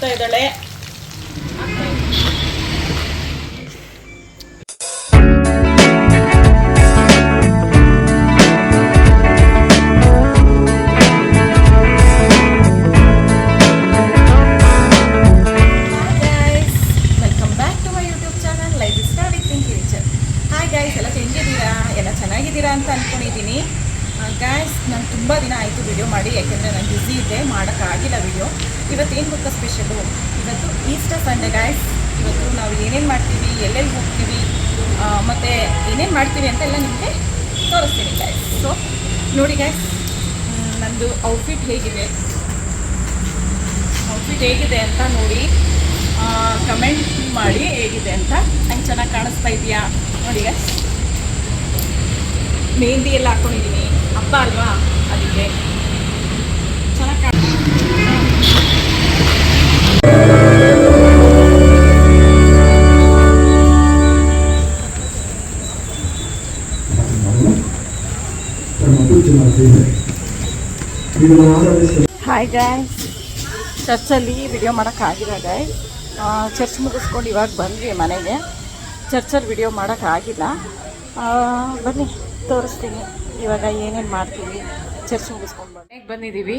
ಹಾಕ್ತಾ ಇದ್ದಾಳೆ. ಚೆನ್ನಾಗಿದ್ದೀರಾ ಅಂತ ಅಂದ್ಕೊಂಡಿದ್ದೀನಿ. ಗಾಯ್ಸ್, ನಾನು ತುಂಬ ದಿನ ಆಯಿತು ವಿಡಿಯೋ ಮಾಡಿ, ಯಾಕೆಂದರೆ ನಾನು ಬ್ಯುಸಿ ಇದ್ದೆ, ಮಾಡೋಕ್ಕಾಗಿಲ್ಲ ವಿಡಿಯೋ. ಇವತ್ತೇನು ಗೊತ್ತಾ ಸ್ಪೆಷಲು? ಇವತ್ತು ಈಸ್ಟರ್ ಸಂಡೇ ಗಾಯ್ಸ್. ಇವತ್ತು ನಾವು ಏನೇನು ಮಾಡ್ತೀವಿ, ಎಲ್ಲೆಲ್ಲಿ ಹೋಗ್ತೀವಿ, ಮತ್ತು ಏನೇನು ಮಾಡ್ತೀವಿ ಅಂತ ಎಲ್ಲ ನಿಮಗೆ ತೋರಿಸ್ತೀನಿ ಗಾಯ್ಸ್. ಸೊ ನೋಡಿ ಗಾಯ್ಸ್, ನಂದು ಔಟ್ಫಿಟ್ ಹೇಗಿದೆ ಅಂತ ನೋಡಿ ಕಮೆಂಟ್ ಮಾಡಿ ಹೇಗಿದೆ ಅಂತ. ನಂಗೆ ಚೆನ್ನಾಗಿ ಕಾಣಿಸ್ತಾ ಇದೆಯಾ ನೋಡಿ ಗಾಯ್ಸ್. ಮೆಹಂದಿ ಎಲ್ಲ ಹಾಕ್ಕೊಂಡಿದ್ದೀನಿ, ಹಬ್ಬ ಅಲ್ವಾ, ಅದಕ್ಕೆ ಚೆನ್ನಾಗಿ ಹಾಯ್ ಗಾಯ್ಸ್. ಚರ್ಚಲ್ಲಿ ವಿಡಿಯೋ ಮಾಡೋಕ್ಕಾಗಿಲ್ಲ ಗಾಯ್ಸ್. ಚರ್ಚ್ ಮುಗಿಸ್ಕೊಂಡು ಇವಾಗ ಬಂದ್ವಿ ಮನೆಗೆ. ಚರ್ಚಲ್ಲಿ ವಿಡಿಯೋ ಮಾಡೋಕ್ಕಾಗಿಲ್ಲ. ಬನ್ನಿ ತೋರಿಸ್ತೀನಿ ಇವಾಗ ಏನೇನು ಮಾಡ್ತೀವಿ. ಚರ್ಚ್ ಮುಗಿಸ್ಕೊಂಡು ಮನೆಗೆ ಬಂದಿದ್ದೀವಿ.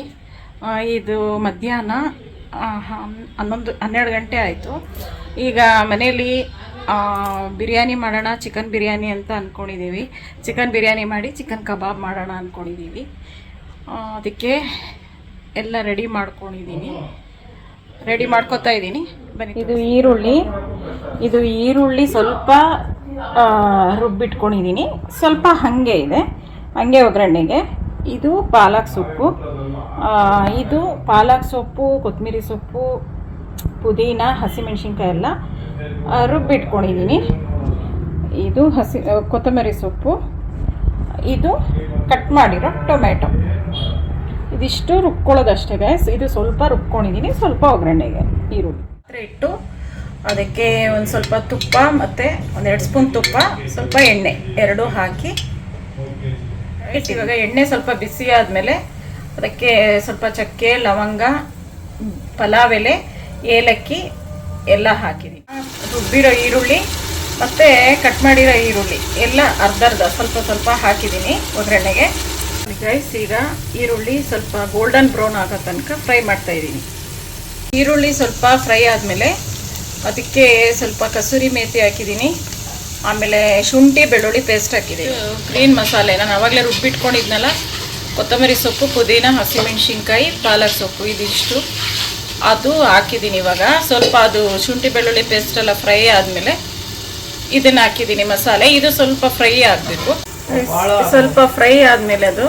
ಇದು ಮಧ್ಯಾಹ್ನ 12 ಗಂಟೆ ಆಯಿತು. ಈಗ ಮನೇಲಿ ಬಿರಿಯಾನಿ ಮಾಡೋಣ, ಚಿಕನ್ ಬಿರಿಯಾನಿ ಅಂತ ಅಂದ್ಕೊಂಡಿದ್ದೀವಿ. ಚಿಕನ್ ಬಿರಿಯಾನಿ ಮಾಡಿ ಚಿಕನ್ ಕಬಾಬ್ ಮಾಡೋಣ ಅಂದ್ಕೊಂಡಿದ್ದೀವಿ. ಅದಕ್ಕೆ ಎಲ್ಲ ರೆಡಿ ಮಾಡ್ಕೊತಾ ಇದ್ದೀನಿ. ಬನ್ನಿ. ಇದು ಈರುಳ್ಳಿ ಸ್ವಲ್ಪ ರುಬ್ಬಿಟ್ಕೊಂಡಿದ್ದೀನಿ, ಸ್ವಲ್ಪ ಹಾಗೆ ಇದೆ, ಹಾಗೆ ಒಗ್ಗರಣೆಗೆ. ಇದು ಪಾಲಕ್ ಸೊಪ್ಪು, ಕೊತ್ತಂಬರಿ ಸೊಪ್ಪು, ಪುದೀನ, ಹಸಿಮೆಣ್ಸಿನ್ಕಾಯಿ ಎಲ್ಲ ರುಬ್ಬಿಟ್ಕೊಂಡಿದ್ದೀನಿ. ಇದು ಕೊತ್ತಂಬರಿ ಸೊಪ್ಪು, ಇದು ಕಟ್ ಮಾಡಿರೋ ಟೊಮೆಟೊ. ಇದಿಷ್ಟು ರುಬ್ಕೊಳ್ಳೋದಷ್ಟೇ ಗೈಸ್. ಇದು ಸ್ವಲ್ಪ ರುಬ್ಕೊಂಡಿದ್ದೀನಿ, ಸ್ವಲ್ಪ ಒಗ್ಗರಣೆಗೆ ಈರುಳ್ಳಿ ಇಟ್ಟು ಅದಕ್ಕೆ ಒಂದು ಸ್ವಲ್ಪ ತುಪ್ಪ ಮತ್ತು 1-2 ಸ್ಪೂನ್ ತುಪ್ಪ, ಸ್ವಲ್ಪ ಎಣ್ಣೆ ಎರಡೂ ಹಾಕಿ ಇವಾಗ ಎಣ್ಣೆ ಸ್ವಲ್ಪ ಬಿಸಿ ಆದಮೇಲೆ ಅದಕ್ಕೆ ಸ್ವಲ್ಪ ಚಕ್ಕೆ, ಲವಂಗ, ಪಲಾವ್ ಎಲೆ, ಏಲಕ್ಕಿ ಎಲ್ಲ ಹಾಕಿದ್ದೀನಿ. ರುಬ್ಬಿರೋ ಈರುಳ್ಳಿ ಮತ್ತು ಕಟ್ ಮಾಡಿರೋ ಈರುಳ್ಳಿ ಎಲ್ಲ ಅರ್ಧ ಸ್ವಲ್ಪ ಹಾಕಿದ್ದೀನಿ ಒಗ್ಗರಣೆಗೆ. ಗೈಸ್, ಈಗ ಈರುಳ್ಳಿ ಸ್ವಲ್ಪ ಗೋಲ್ಡನ್ ಬ್ರೌನ್ ಆಗೋ ತನಕ ಫ್ರೈ ಮಾಡ್ತಾಯಿದ್ದೀನಿ. ಈರುಳ್ಳಿ ಸ್ವಲ್ಪ ಫ್ರೈ ಆದಮೇಲೆ ಅದಕ್ಕೆ ಸ್ವಲ್ಪ ಕಸೂರಿ ಮೇಥಿ ಹಾಕಿದ್ದೀನಿ. ಆಮೇಲೆ ಶುಂಠಿ ಬೆಳ್ಳುಳ್ಳಿ ಪೇಸ್ಟ್ ಹಾಕಿದ್ದೀನಿ. ಗ್ರೀನ್ ಮಸಾಲೆ ನಾನು ಆವಾಗಲೇ ರುಬ್ಬಿಟ್ಕೊಂಡಿದ್ನಲ್ಲ, ಕೊತ್ತಂಬರಿ ಸೊಪ್ಪು, ಪುದೀನ, ಹಸಿಮೆಣ್ಸಿನ್ಕಾಯಿ, ಪಾಲಕ್ ಸೊಪ್ಪು, ಇದಿಷ್ಟು ಅದು ಹಾಕಿದ್ದೀನಿ. ಇವಾಗ ಸ್ವಲ್ಪ ಅದು ಶುಂಠಿ ಬೆಳ್ಳುಳ್ಳಿ ಪೇಸ್ಟ್ ಎಲ್ಲ ಫ್ರೈ ಆದಮೇಲೆ ಇದನ್ನು ಹಾಕಿದ್ದೀನಿ ಮಸಾಲೆ. ಇದು ಸ್ವಲ್ಪ ಫ್ರೈ ಆಗಬೇಕು. ಸ್ವಲ್ಪ ಫ್ರೈ ಆದಮೇಲೆ ಅದು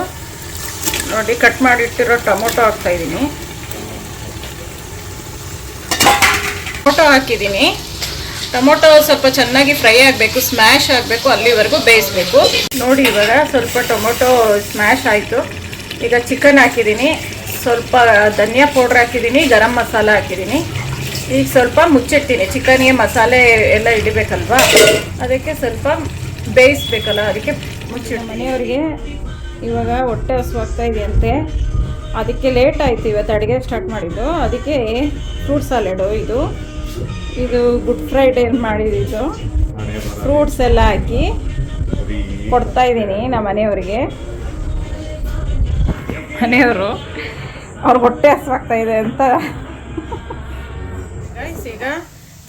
ನೋಡಿ ಕಟ್ ಮಾಡಿಟ್ಟಿರೋ ಟೊಮೊಟೊ ಹಾಕ್ತಾಯಿದ್ದೀನಿ. ಟೊಮೊಟೊ ಹಾಕಿದ್ದೀನಿ. ಟೊಮೊಟೊ ಸ್ವಲ್ಪ ಚೆನ್ನಾಗಿ ಫ್ರೈ ಆಗಬೇಕು, ಸ್ಮ್ಯಾಶ್ ಆಗಬೇಕು, ಅಲ್ಲಿವರೆಗೂ ಬೇಯಿಸಬೇಕು. ನೋಡಿ ಇವಾಗ ಸ್ವಲ್ಪ ಟೊಮೊಟೊ ಸ್ಮ್ಯಾಶ್ ಆಯಿತು. ಈಗ ಚಿಕನ್ ಹಾಕಿದ್ದೀನಿ, ಸ್ವಲ್ಪ ಧನಿಯಾ ಪೌಡ್ರ್ ಹಾಕಿದ್ದೀನಿ, ಗರಂ ಮಸಾಲ ಹಾಕಿದ್ದೀನಿ. ಈಗ ಸ್ವಲ್ಪ ಮುಚ್ಚಿಡ್ತೀನಿ. ಚಿಕನ್ಗೆ ಮಸಾಲೆ ಎಲ್ಲ ಹಿಡಿಬೇಕಲ್ವಾ, ಅದಕ್ಕೆ ಸ್ವಲ್ಪ ಬೇಯಿಸ್ಬೇಕಲ್ಲ, ಅದಕ್ಕೆ ಮುಚ್ಚಿಡ್ತೀನಿ. ಮನೆಯವ್ರಿಗೆ ಇವಾಗ ಹೊಟ್ಟೆ ಹಸುವಾಗ್ತಾ ಇದೆಯಂತೆ, ಅದಕ್ಕೆ ಲೇಟ್ ಆಯಿತು ಇವತ್ತು ಅಡುಗೆ ಸ್ಟಾರ್ಟ್ ಮಾಡಿದ್ದು. ಅದಕ್ಕೆ ಫ್ರೂಟ್ ಸಾಲೆಡು ಇದು ಗುಡ್ ಫ್ರೈಡೇ ಮಾಡಿದ್ದು. ಫ್ರೂಟ್ಸ್ ಎಲ್ಲ ಹಾಕಿ ಕೊಡ್ತಾಯಿದ್ದೀನಿ ನಮ್ಮ ಮನೆಯವ್ರಿಗೆ. ಅವ್ರಿಗೆ ಹೊಟ್ಟೆ ಹಸುವಾಗ್ತಾ ಇದೆ ಅಂತ. ಈಗ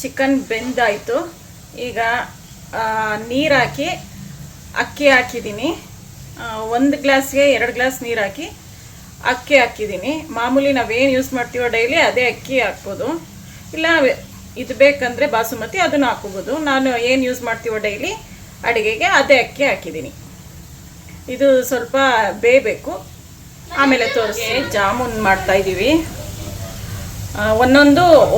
ಚಿಕನ್ ಬೆಂದಾಯಿತು. ಈಗ ನೀರು ಹಾಕಿ ಅಕ್ಕಿ ಹಾಕಿದ್ದೀನಿ. 1 ಗ್ಲಾಸ್ಗೆ 2 ಗ್ಲಾಸ್ ನೀರು ಹಾಕಿ ಅಕ್ಕಿ ಹಾಕಿದ್ದೀನಿ. ಮಾಮೂಲಿ ನಾವೇನು ಯೂಸ್ ಮಾಡ್ತೀವೋ ಡೈಲಿ ಅದೇ ಅಕ್ಕಿ ಹಾಕ್ಬೋದು, ಇಲ್ಲ ಇದು ಬೇಕಂದರೆ ಬಾಸುಮತಿ ಅದನ್ನು ಹಾಕೋಬೋದು. ನಾನು ಏನು ಯೂಸ್ ಮಾಡ್ತೀವೋ ಡೈಲಿ ಅಡುಗೆಗೆ ಅದೇ ಅಕ್ಕಿ ಹಾಕಿದ್ದೀನಿ. ಇದು ಸ್ವಲ್ಪ ಬೇಯಬೇಕು, ಆಮೇಲೆ ತೋರಿಸಿ. ಜಾಮೂನ್ ಮಾಡ್ತಾಯಿದ್ದೀವಿ.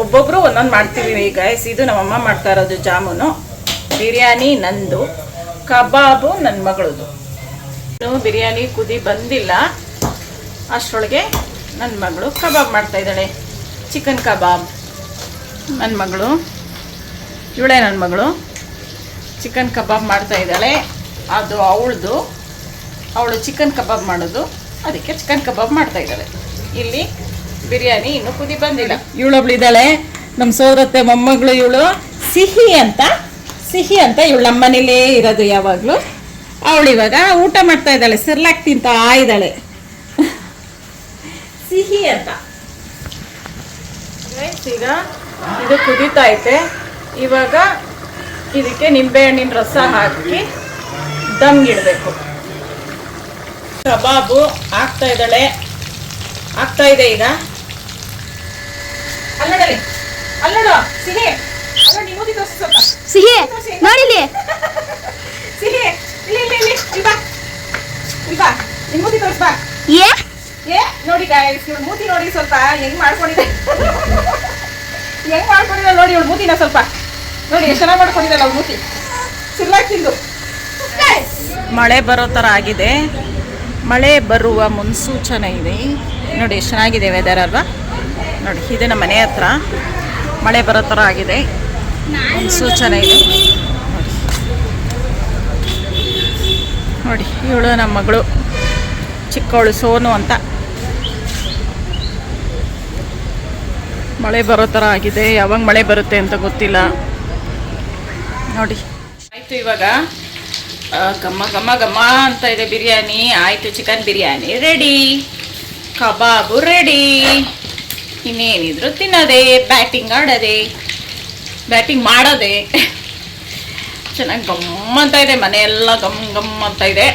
ಒಬ್ಬೊಬ್ಬರು ಒಂದೊಂದು ಮಾಡ್ತೀವಿ ಗೈಸ್. ಇದು ನಮ್ಮಮ್ಮ ಮಾಡ್ತಾ ಇರೋದು ಜಾಮೂನು. ಬಿರಿಯಾನಿ ನಂದು, ಕಬಾಬು ನನ್ನ ಮಗಳದು. ಬಿರಿಯಾನಿ ಕುದಿ ಬಂದಿಲ್ಲ ಅಷ್ಟರೊಳಗೆ ನನ್ನ ಮಗಳು ಕಬಾಬ್ ಮಾಡ್ತಾಯಿದ್ದಾಳೆ. ಚಿಕನ್ ಕಬಾಬ್ ನನ್ನ ಮಗಳು, ಇವಳೇ ನನ್ನ ಮಗಳು ಚಿಕನ್ ಕಬಾಬ್ ಮಾಡ್ತಾಯಿದ್ದಾಳೆ. ಅದು ಅವಳು ಚಿಕನ್ ಕಬಾಬ್ ಮಾಡೋದು, ಅದಕ್ಕೆ ಚಿಕನ್ ಕಬಾಬ್ ಮಾಡ್ತಾಯಿದ್ದಾಳೆ. ಇಲ್ಲಿ ಬಿರಿಯಾನಿ ಇನ್ನೂ ಕುದಿ ಬಂದಿಲ್ಲ. ಇವಳೊಬ್ಳು ಇದ್ದಾಳೆ ನಮ್ಮ ಸೋದರತ್ತೆ ಮೊಮ್ಮಗಳು, ಇವಳು ಸಿಹಿ ಅಂತ ಇವಳು ನಮ್ಮ ಮನೇಲೇ ಇರೋದು ಯಾವಾಗಲೂ. ಅವಳು ಇವಾಗ ಊಟ ಮಾಡ್ತಾ ಇದ್ದಾಳೆ, ಸಿರ್ಲಾಕ್ ತಿಂತಾ ಇದ್ದಾಳೆ ಸಿಹಿ ಅಂತ. ಈಗ ಇದು ಕುದೀತಾ ಐತೆ. ಇವಾಗ ಇದಕ್ಕೆ ನಿಂಬೆಹಣ್ಣಿನ ರಸ ಹಾಕಿ ದಮ್ ಇಡಬೇಕು. ಕಬಾಬು ಆಗ್ತಾ ಇದೆ ಈಗ. ಅಲ್ಲೋಡು ಸಿಹಿ, ಅಲ್ಲೋಡು ನಿಮ್ಮೂದಿ ತೋರಿಸಿ ಸ್ವಲ್ಪ. ಸಿಹಿ ನೋಡಿಲಿ, ಸಿಹಿ ಇಲ್ಲಿ ಬಾ, ನಿಮ್ಮೂದಿ ತೋರಿಸ್ ಬಾ. ಏ ನೋಡಿ ಗಾಯ್ಸ್, ಇವಳು ಮೂತಿ ನೋಡಿ ಸ್ವಲ್ಪ ಹೆಂಗ್ ಮಾಡ್ಕೊಂಡಿದೆ ನೋಡಿ ಇವಳು ಮೂತಿನ ಸ್ವಲ್ಪ ನೋಡಿ ಎಷ್ಟು ಚೆನ್ನಾಗಿ ಮಾಡ್ಕೊಂಡಿದ್ದಲ್ಲ ಅವ್ಳು ಮೂತಿ. ಸಿರ್ಲಾಕ್ ತಿಂದು. ಮಳೆ ಬರೋ ಥರ ಆಗಿದೆ, ಮಳೆ ಬರುವ ಮುನ್ಸೂಚನೆ ಇದೆ ನೋಡಿ. ಎಷ್ಟು ಚೆನ್ನಾಗಿದೆ ವೆದರ್ ಅಲ್ವಾ ನೋಡಿ. ಇದೆ ನಮ್ಮ ಮನೆ ಹತ್ರ ಮಳೆ ಬರೋ ಥರ ಆಗಿದೆ, ಮುನ್ಸೂಚನೆ ಇದೆ ನೋಡಿ. ಇವಳು ನಮ್ಮ ಮಗಳು, ಚಿಕ್ಕವಳು ಸೋನು ಅಂತ. ಮಳೆ ಬರೋ ಥರ ಆಗಿದೆ, ಯಾವಾಗ ಮಳೆ ಬರುತ್ತೆ ಅಂತ ಗೊತ್ತಿಲ್ಲ ನೋಡಿ. ಆಯಿತು ಇವಾಗ ಘಮ್ಮ ಘಮ್ಮ ಘಮ್ಮ ಅಂತ ಇದೆ ಬಿರಿಯಾನಿ. ಆಯಿತು, ಚಿಕನ್ ಬಿರಿಯಾನಿ ರೆಡಿ, ಕಬಾಬು ರೆಡಿ. ಇನ್ನೇನಿದ್ರು ತಿನ್ನೋದೆ, ಬ್ಯಾಟಿಂಗ್ ಮಾಡೋದೆ. ಚೆನ್ನಾಗಿ ಗಮ್ಮ ಅಂತ ಇದೆ, ಮನೆಯೆಲ್ಲ ಗಮ್ ಗಮ್ ಅಂತ ಇದೆ.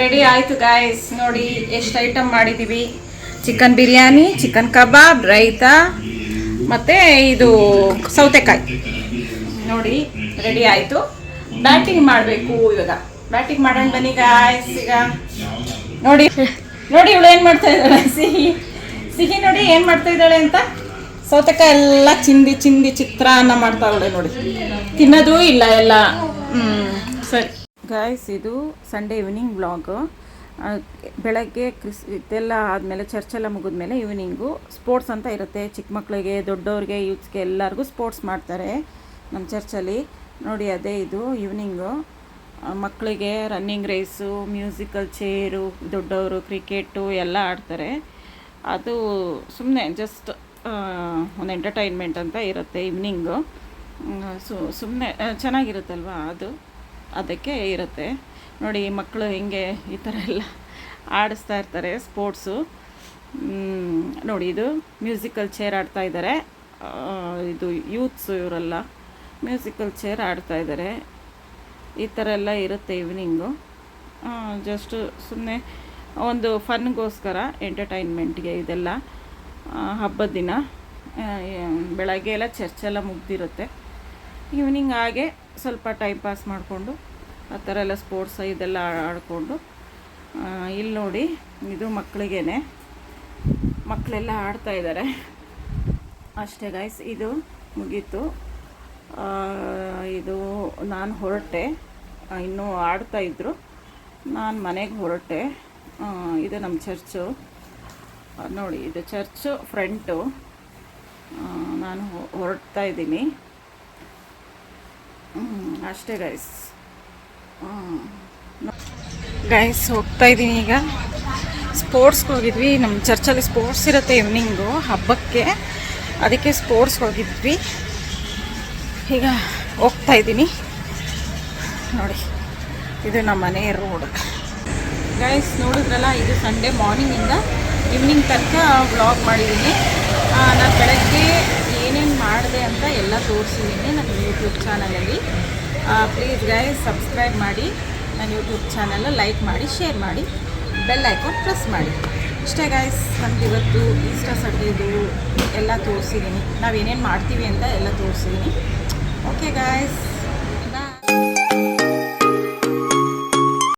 ರೆಡಿ ಆಯಿತು ಗಾಯ್ಸ್. ನೋಡಿ ಎಷ್ಟು ಐಟಮ್ ಮಾಡಿದ್ದೀವಿ. ಚಿಕನ್ ಬಿರಿಯಾನಿ, ಚಿಕನ್ ಕಬಾಬ್, ರೈತ ಮತ್ತು ಇದು ಸೌತೆಕಾಯಿ ನೋಡಿ ರೆಡಿ ಆಯಿತು. ಬ್ಯಾಟಿಂಗ್ ಮಾಡಬೇಕು ಇವಾಗ. ಬ್ಯಾಟಿಂಗ್ ಮಾಡೋಣ ಬನ್ನಿ ಗಾಯ್ಸ್. ಈಗ ನೋಡಿ ಇವಳು ಏನು ಮಾಡ್ತಾ ಇದ್ದಾಳೆ, ಸಿಹಿ ನೋಡಿ ಏನು ಮಾಡ್ತಾ ಇದ್ದಾಳೆ ಅಂತ. ಸೌತೆಕಾಯಿ ಎಲ್ಲ ಚಿಂದಿ ಚಿತ್ರಾನ್ನ ಮಾಡ್ತಾ ಇದ್ದಾಳೆ ನೋಡಿ. ತಿನ್ನೋದು ಇಲ್ಲ ಎಲ್ಲ. ಸರಿ ಗಾಯ್ಸ್, ಇದು ಸಂಡೇ ಈವ್ನಿಂಗ್ ವ್ಲಾಗು. ಬೆಳಗ್ಗೆ ಇದೆಲ್ಲ ಆದಮೇಲೆ ಚರ್ಚೆಲ್ಲ ಮುಗಿದ್ಮೇಲೆ ಈವ್ನಿಂಗು ಸ್ಪೋರ್ಟ್ಸ್ ಅಂತ ಇರುತ್ತೆ. ಚಿಕ್ಕ ಮಕ್ಕಳಿಗೆ, ದೊಡ್ಡವ್ರಿಗೆ, ಯೂತ್ಸ್ಗೆ ಎಲ್ಲರಿಗೂ ಸ್ಪೋರ್ಟ್ಸ್ ಮಾಡ್ತಾರೆ ನಮ್ಮ ಚರ್ಚಲ್ಲಿ ನೋಡಿ. ಅದೇ ಇದು ಈವ್ನಿಂಗು. ಮಕ್ಕಳಿಗೆ ರನ್ನಿಂಗ್ ರೇಸು, ಮ್ಯೂಸಿಕಲ್ ಚೇರು, ದೊಡ್ಡವರು ಕ್ರಿಕೆಟು ಎಲ್ಲ ಆಡ್ತಾರೆ. ಅದು ಸುಮ್ಮನೆ ಜಸ್ಟ್ ಒಂದು ಎಂಟರ್ಟೈನ್ಮೆಂಟ್ ಅಂತ ಇರುತ್ತೆ ಈವ್ನಿಂಗು. ಸುಮ್ಮನೆ ಚೆನ್ನಾಗಿರುತ್ತಲ್ವ, ಅದಕ್ಕೆ ಇರುತ್ತೆ ನೋಡಿ. ಮಕ್ಕಳು ಹಿಂಗೆ ಈ ಥರ ಎಲ್ಲ ಆಡಿಸ್ತಾ ಇರ್ತಾರೆ ಸ್ಪೋರ್ಟ್ಸು ನೋಡಿ. ಇದು ಮ್ಯೂಸಿಕಲ್ ಚೇರ್ ಆಡ್ತಾ ಇದ್ದಾರೆ. ಇದು ಯೂತ್ಸು ಇವರೆಲ್ಲ ಮ್ಯೂಸಿಕಲ್ ಚೇರ್ ಆಡ್ತಾ ಇದ್ದಾರೆ. ಈ ಥರ ಎಲ್ಲ ಇರುತ್ತೆ ಈವ್ನಿಂಗು. ಜಸ್ಟ್ ಸುಮ್ಮನೆ ಒಂದು ಫನ್ಗೋಸ್ಕರ, ಎಂಟರ್ಟೈನ್ಮೆಂಟ್ಗೆ ಇದೆಲ್ಲ. ಹಬ್ಬದ ದಿನ ಬೆಳಗ್ಗೆ ಎಲ್ಲ ಚರ್ಚೆಲ್ಲ ಮುಗ್ದಿರುತ್ತೆ. ಈವ್ನಿಂಗ್ ಹಾಗೆ ಸ್ವಲ್ಪ ಟೈಮ್ ಪಾಸ್ ಮಾಡಿಕೊಂಡು ಆ ಥರ ಎಲ್ಲ ಸ್ಪೋರ್ಟ್ಸ್ ಇದೆಲ್ಲ ಆಡಿಕೊಂಡು. ಇಲ್ಲಿ ನೋಡಿ, ಇದು ಮಕ್ಕಳಿಗೇನೆ, ಮಕ್ಕಳೆಲ್ಲ ಆಡ್ತಾ ಇದ್ದಾರೆ ಅಷ್ಟೇ ಗಾಯ್ಸ್. ಇದು ಮುಗೀತು. ಇದು ನಾನು ಹೊರಟೆ, ಇನ್ನೂ ಆಡ್ತಾಯಿದ್ರು, ನಾನು ಮನೆಗೆ ಹೊರಟೆ. ಇದು ನಮ್ಮ ಚರ್ಚು ನೋಡಿ. ಇದು ಚರ್ಚು ಫ್ರಂಟು. ನಾನು ಹೊರಡ್ತಾ ಇದ್ದೀನಿ ಅಷ್ಟೇ ಗೈಸ್. ಹೋಗ್ತಾ ಇದ್ದೀನಿ ಈಗ. ಸ್ಪೋರ್ಟ್ಸ್ಗೆ ಹೋಗಿದ್ವಿ, ನಮ್ಮ ಚರ್ಚಲ್ಲಿ ಸ್ಪೋರ್ಟ್ಸ್ ಇರುತ್ತೆ ಈವ್ನಿಂಗು ಹಬ್ಬಕ್ಕೆ, ಅದಕ್ಕೆ ಸ್ಪೋರ್ಟ್ಸ್ಗೆ ಹೋಗಿದ್ವಿ. ಈಗ ಹೋಗ್ತಾ ಇದ್ದೀನಿ ನೋಡಿ. ಇದು ನಮ್ಮ ಮನೆ ರೋಡ್ ಗೈಸ್. ನೋಡಿದ್ರಲ್ಲ, ಇದು ಸಂಡೇ ಮಾರ್ನಿಂಗಿಂದ ಈವ್ನಿಂಗ್ ತನಕ ವ್ಲಾಗ್ ಮಾಡಿದ್ದೀನಿ. ನಾನು ಬೆಳಗ್ಗೆ ಏನೇನು ಮಾಡಿದೆ ಅಂತ ಎಲ್ಲ ತೋರಿಸಿದ್ದೀನಿ ನನ್ನ ಯೂಟ್ಯೂಬ್ ಚಾನಲಲ್ಲಿ. ಪ್ಲೀಸ್ ಗೈಸ್ ಸಬ್ಸ್ಕ್ರೈಬ್ ಮಾಡಿ ನನ್ನ ಯೂಟ್ಯೂಬ್ ಚಾನಲ್, ಲೈಕ್ ಮಾಡಿ, ಶೇರ್ ಮಾಡಿ, ಬೆಲ್ ಐಕಾನ್ ಪ್ರೆಸ್ ಮಾಡಿ. ಇಷ್ಟೇ ಗೈಸ್, ನಮ್ಗೆ ಇವತ್ತು ಈಸ್ಟರ್ ಸಂಡೇದು ಎಲ್ಲ ತೋರಿಸಿದ್ದೀನಿ, ನಾವೇನೇನು ಮಾಡ್ತೀವಿ ಅಂತ ಎಲ್ಲ ತೋರಿಸಿದ್ದೀನಿ. Okay guys.